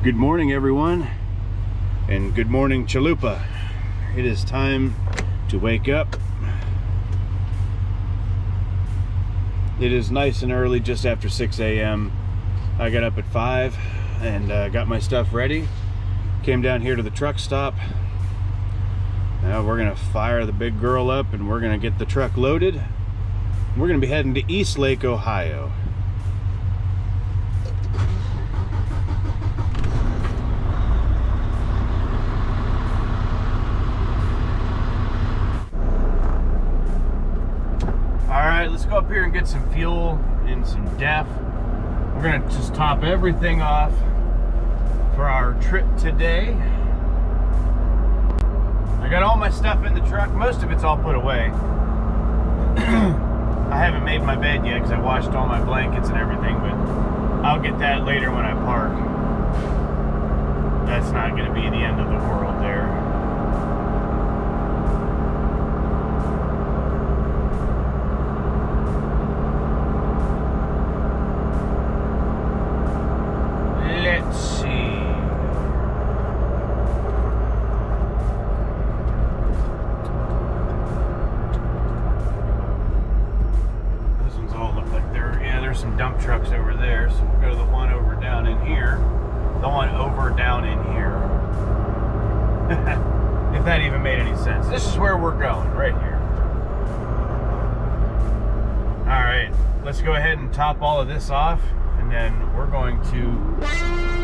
Good morning, everyone, and good morning, Chalupa. It is time to wake up. It is nice and early, just after 6 a.m. I got up at 5 and got my stuff ready. Came down here to the truck stop. Now we're gonna fire the big girl up and we're gonna get the truck loaded. We're gonna be heading to Eastlake, Ohio. Alright, let's go up here and get some fuel and some DEF. We're gonna just top everything off for our trip today. I got all my stuff in the truck. Most of it's all put away. I haven't made my bed yet because I washed all my blankets and everything, but I'll get that later when I park. That's not going to be the end of the world there. Let's see. Those ones all look like there's some dump trucks over there, so we'll go to the one over down in here. The one over down in here. If that even made any sense. This is where we're going, right here. Alright, let's go ahead and top all of this off, and then we're going to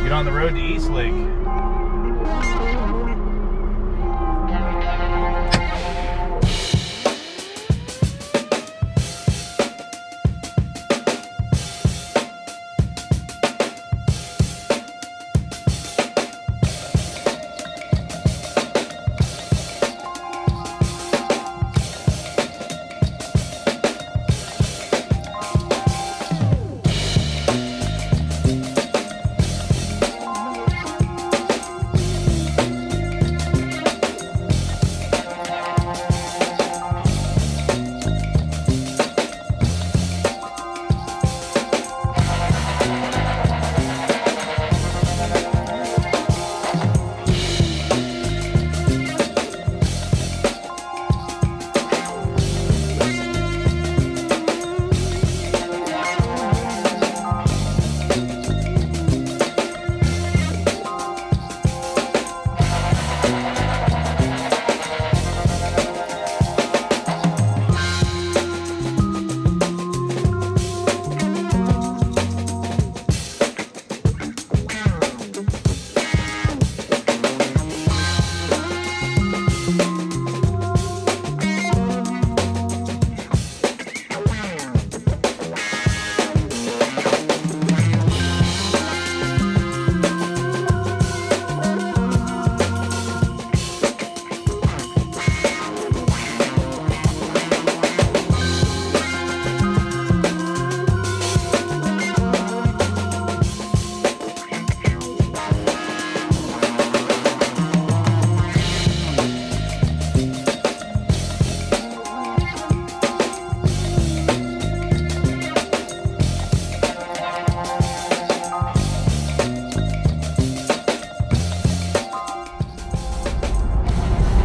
get on the road to Eastlake.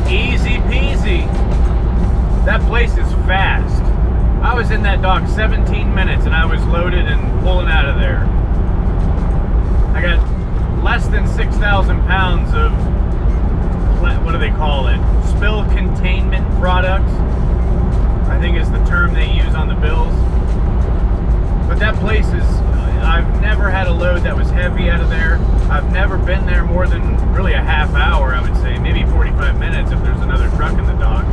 Easy peasy. That place is fast. I was in that dock 17 minutes and I was loaded and pulling out of there. I got less than 6,000 pounds of, what do they call it? Spill containment products, I think is the term they use on the bills. But that place is, I've never had a load that was heavy out of there. I've never been there more than really a half hour, I would say, maybe 45 minutes if there's another truck in the dock.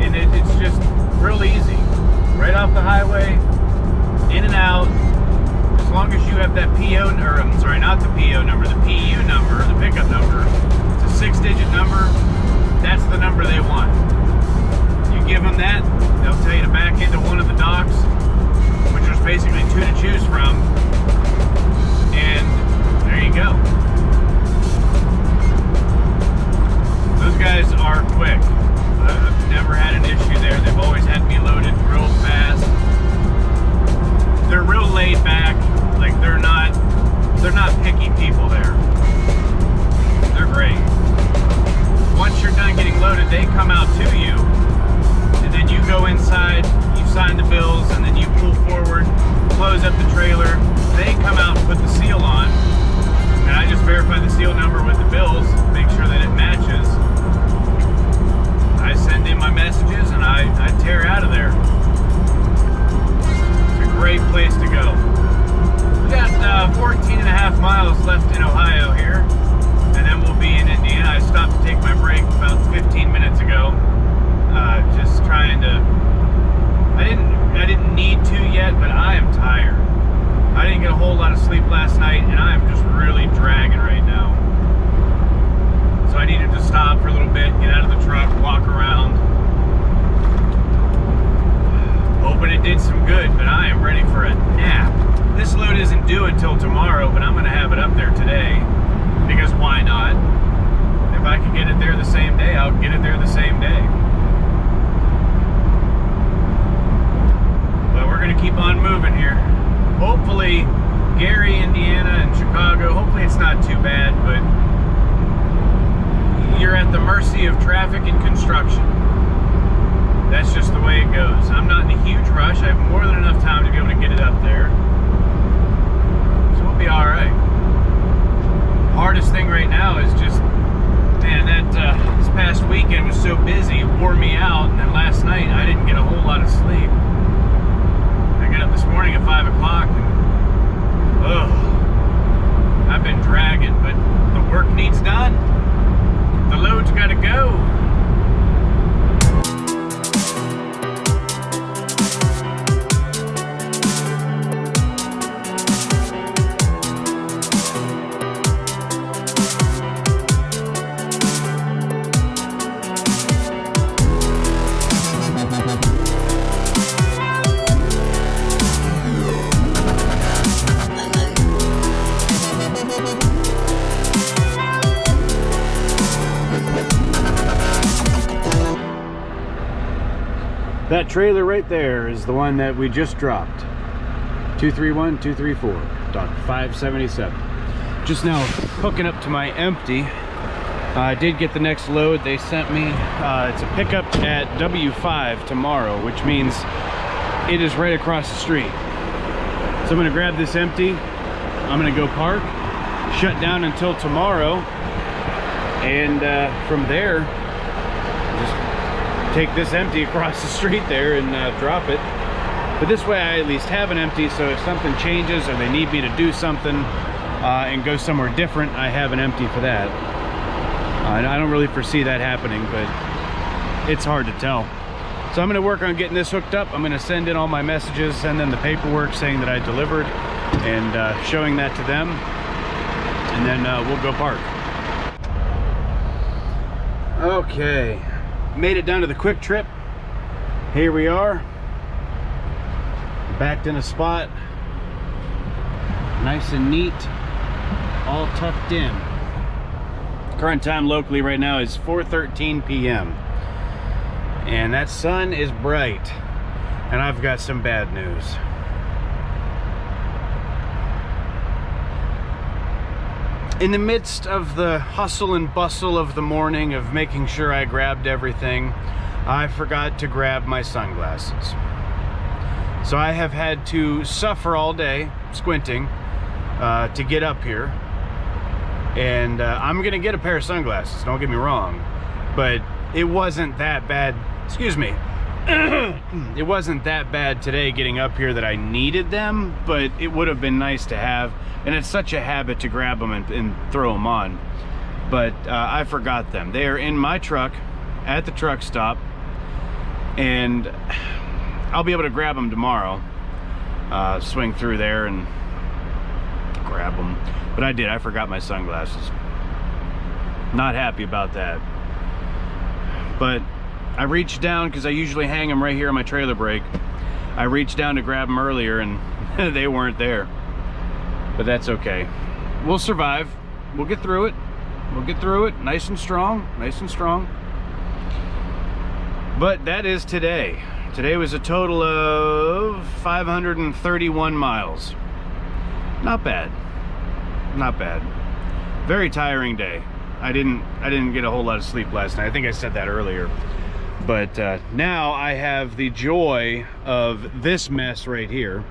And it's just real easy. Right off the highway, in and out. As long as you have that PO, or I'm sorry, not the PO number, the PU number, the pickup number. It's a 6-digit number. That's the number they want. You give them that, they'll tell you to back into one of the docks, which there's basically 2 to choose from, and there you go. loaded, they come out to you, and then you go inside, you sign the bills, and then you pull forward, close up the trailer. They come out and put the seal on, and I just verify the seal number with the bills, make sure that it matches. I send in my messages, and I tear out of there. It's a great place to go. We got 14 and a half miles left in Ohio here, and then we'll be in Indiana. I stopped to take my break about 15 minutes ago, just trying to. I didn't need to yet, but I am tired. I didn't get a whole lot of sleep last night, and I am just really dragging right now. So I needed to stop for a little bit, get out of the truck, walk around. Hoping it did some good, but I am ready for a nap. This load isn't due until tomorrow, but I'm going to have it up there today, because why not? If I can get it there the same day, I'll get it there the same day. But we're going to keep on moving here. Hopefully, Gary, Indiana, and Chicago, hopefully it's not too bad, but you're at the mercy of traffic and construction. That's just the way it goes. I'm not in a huge rush. I have more than enough time to be able to get it up there. So we'll be all right. Hardest thing right now is just, man, that this past weekend was so busy, it wore me out, and then last night I didn't get a whole lot of sleep. I got up this morning at 5 o'clock, and I've been dragging, but the work needs done. The load's got to go. That trailer right there is the one that we just dropped. 231, 234, dock 577. Just now hooking up to my empty. I did get the next load they sent me. It's a pickup at W5 tomorrow, which means it is right across the street. So I'm gonna grab this empty. I'm gonna go park, shut down until tomorrow, and from there, take this empty across the street there and drop it. But this way I at least have an empty, so if something changes or they need me to do something and go somewhere different, I have an empty for that. I don't really foresee that happening, but it's hard to tell. So I'm going to work on getting this hooked up. I'm going to send in all my messages, send in the paperwork saying that I delivered, and showing that to them, and then we'll go park. Okay. Made it down to the quick trip. Here we are, backed in a spot, nice and neat, all tucked in. Current time locally right now is 4:13 p.m. and that sun is bright, and I've got some bad news. In the midst of the hustle and bustle of the morning of making sure I grabbed everything, I forgot to grab my sunglasses. So I have had to suffer all day, squinting, to get up here. And I'm gonna get a pair of sunglasses, don't get me wrong, but it wasn't that bad, excuse me, it wasn't that bad today getting up here that I needed them, but it would have been nice to have. And it's such a habit to grab them and throw them on. But I forgot them. They are in my truck at the truck stop. And I'll be able to grab them tomorrow. Swing through there and grab them. But I forgot my sunglasses. Not happy about that. But I reached down, because I usually hang them right here on my trailer brake. I reached down to grab them earlier and they weren't there. But that's okay. We'll survive. We'll get through it. We'll get through it nice and strong, nice and strong. But that is today. Today was a total of 531 miles. Not bad. Not bad. Very tiring day. I didn't get a whole lot of sleep last night. I think I said that earlier. But now I have the joy of this mess right here.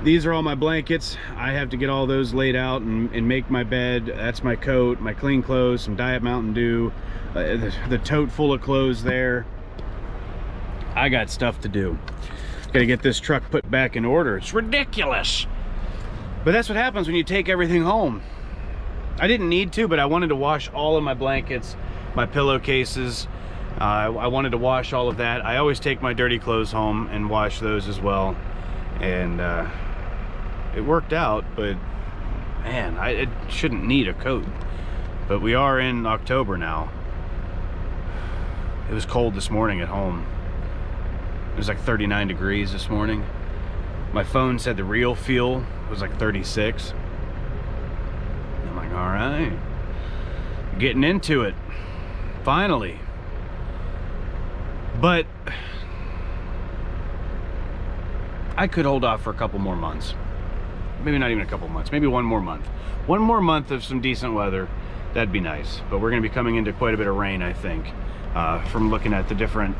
These are all my blankets. I have to get all those laid out and make my bed. That's my coat, my clean clothes, some Diet Mountain Dew, the tote full of clothes there. I got stuff to do. Gotta get this truck put back in order. It's ridiculous. But that's what happens when you take everything home. I didn't need to, but I wanted to wash all of my blankets, my pillowcases. I wanted to wash all of that. I always take my dirty clothes home and wash those as well. And it worked out, but man, it shouldn't need a coat. But we are in October now. It was cold this morning at home. It was like 39 degrees this morning. My phone said the real feel was like 36. I'm like, all right, getting into it, finally. But I could hold off for a couple more months. Maybe not even a couple months, maybe one more month. One more month of some decent weather, that'd be nice. But we're gonna be coming into quite a bit of rain, I think. From looking at the different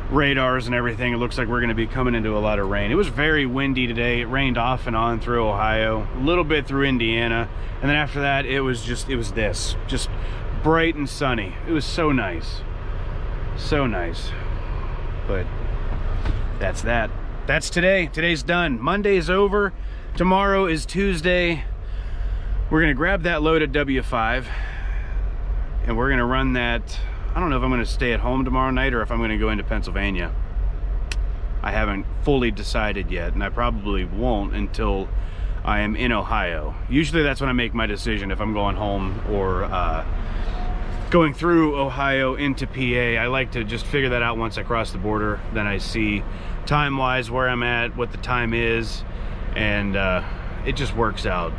radars and everything, it looks like we're gonna be coming into a lot of rain. It was very windy today. It rained off and on through Ohio, a little bit through Indiana. And then after that, it was just bright and sunny. It was so nice. So nice. But that's that. That's today. Today's done. Monday is over. Tomorrow is Tuesday. We're gonna grab that load at W5 and we're gonna run that. I don't know if I'm gonna stay at home tomorrow night or if I'm gonna go into Pennsylvania. I haven't fully decided yet, and I probably won't until I am in Ohio. Usually that's when I make my decision, if I'm going home or going through Ohio into PA. I like to just figure that out once I cross the border. Then I see time-wise where I'm at, what the time is, and it just works out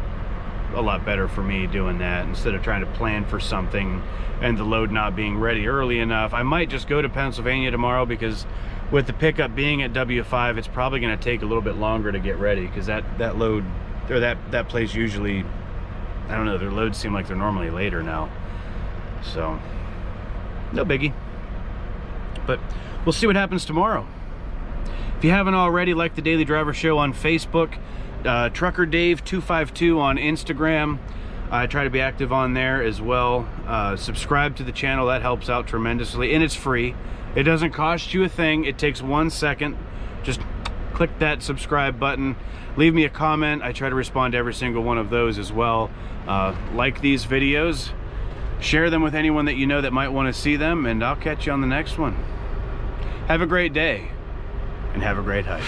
a lot better for me doing that instead of trying to plan for something and the load not being ready early enough. I might just go to Pennsylvania tomorrow because with the pickup being at W5, it's probably going to take a little bit longer to get ready because that load, or that place usually, I don't know, their loads seem like they're normally later now. So, no biggie. But we'll see what happens tomorrow. If you haven't already, like the Daily Driver Show on Facebook, Trucker Dave 252 on Instagram. I try to be active on there as well. Subscribe to the channel, that helps out tremendously, and it's free. It doesn't cost you a thing. It takes 1 second. Just click that subscribe button. Leave me a comment. I try to respond to every single one of those as well. Like these videos. Share them with anyone that you know that might want to see them, and I'll catch you on the next one. Have a great day, and have a great hike.